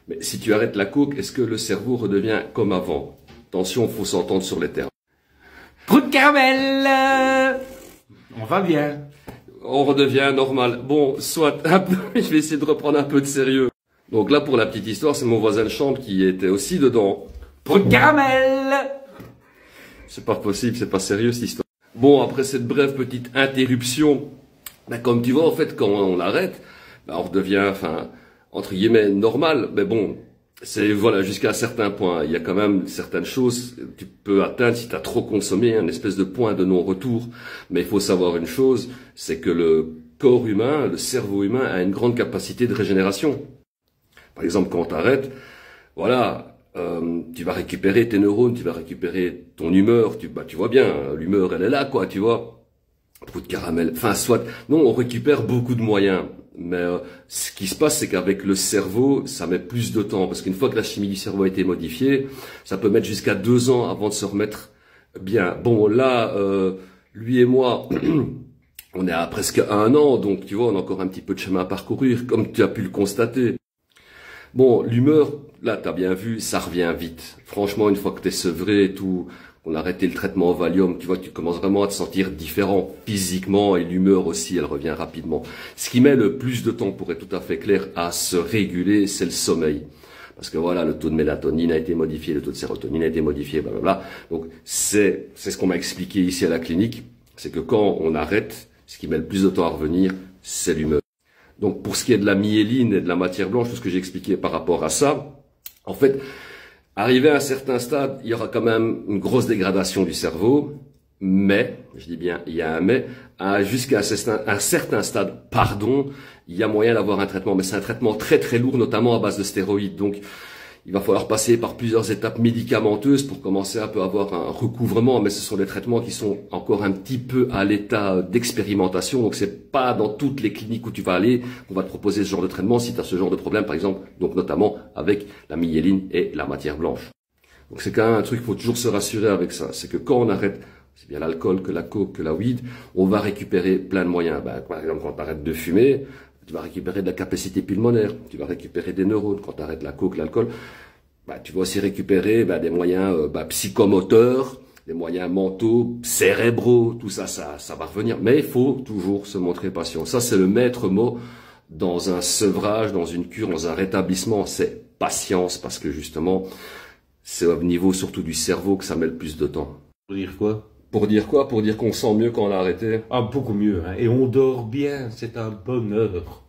Mais si tu arrêtes la coke, est-ce que le cerveau redevient comme avant? Attention, faut s'entendre sur les termes. Trou de caramel. On va bien. On redevient normal. Bon, soit un peu, je vais essayer de reprendre un peu de sérieux. Donc là, pour la petite histoire, c'est mon voisin de chambre qui était aussi dedans. Trou de caramel. C'est pas possible, c'est pas sérieux cette histoire. Bon, après cette brève petite interruption, ben, comme tu vois, en fait, quand on arrête, ben, on redevient, enfin, entre guillemets, normal. Mais bon, c'est, voilà, jusqu'à un certain point. Il y a quand même certaines choses que tu peux atteindre si tu as trop consommé, un espèce de point de non-retour. Mais il faut savoir une chose, c'est que le corps humain, le cerveau humain a une grande capacité de régénération. Par exemple, quand tu arrêtes, voilà, tu vas récupérer tes neurones, tu vas récupérer ton humeur, tu vois bien, l'humeur elle est là, quoi, tu vois. Trou de caramel, enfin soit, non, on récupère beaucoup de moyens, mais ce qui se passe, c'est qu'avec le cerveau, ça met plus de temps, parce qu'une fois que la chimie du cerveau a été modifiée, ça peut mettre jusqu'à 2 ans avant de se remettre bien. Bon, là, lui et moi, on est à presque 1 an, donc tu vois, on a encore un petit peu de chemin à parcourir, comme tu as pu le constater. Bon, l'humeur, là, t'as bien vu, ça revient vite. Franchement, une fois que t'es sevré et tout, qu'on a arrêté le traitement au Valium, tu vois, tu commences vraiment à te sentir différent physiquement et l'humeur aussi, elle revient rapidement. Ce qui met le plus de temps, pour être tout à fait clair, à se réguler, c'est le sommeil. Parce que voilà, le taux de mélatonine a été modifié, le taux de sérotonine a été modifié, blablabla. Donc, c'est ce qu'on m'a expliqué ici à la clinique, c'est que quand on arrête, ce qui met le plus de temps à revenir, c'est l'humeur. Donc, pour ce qui est de la myéline et de la matière blanche, tout ce que j'ai expliqué par rapport à ça, en fait, arrivé à un certain stade, il y aura quand même une grosse dégradation du cerveau, mais, je dis bien, il y a un mais, jusqu'à un certain stade, pardon, il y a moyen d'avoir un traitement, mais c'est un traitement très très lourd, notamment à base de stéroïdes. Donc, il va falloir passer par plusieurs étapes médicamenteuses pour commencer un peu à avoir un recouvrement, mais ce sont des traitements qui sont encore un petit peu à l'état d'expérimentation, donc c'est pas dans toutes les cliniques où tu vas aller qu'on va te proposer ce genre de traitement si tu as ce genre de problème, par exemple, donc notamment avec la myéline et la matière blanche. Donc c'est quand même un truc, il faut toujours se rassurer avec ça, c'est que quand on arrête, c'est bien l'alcool, que la coke, que la weed, on va récupérer plein de moyens. Ben, par exemple, quand tu arrêtes de fumer, tu vas récupérer de la capacité pulmonaire, tu vas récupérer des neurones. Quand tu arrêtes la coke, l'alcool, tu vas aussi récupérer des moyens psychomoteurs, des moyens mentaux, cérébraux, tout ça, ça va revenir. Mais il faut toujours se montrer patient. Ça, c'est le maître mot dans un sevrage, dans une cure, dans un rétablissement, c'est patience, parce que justement, c'est au niveau surtout du cerveau que ça met le plus de temps. Pour dire quoi? Pour dire quoi? Pour dire qu'on sent mieux quand on a arrêté. Ah, beaucoup mieux, hein. Et on dort bien, c'est un bonheur.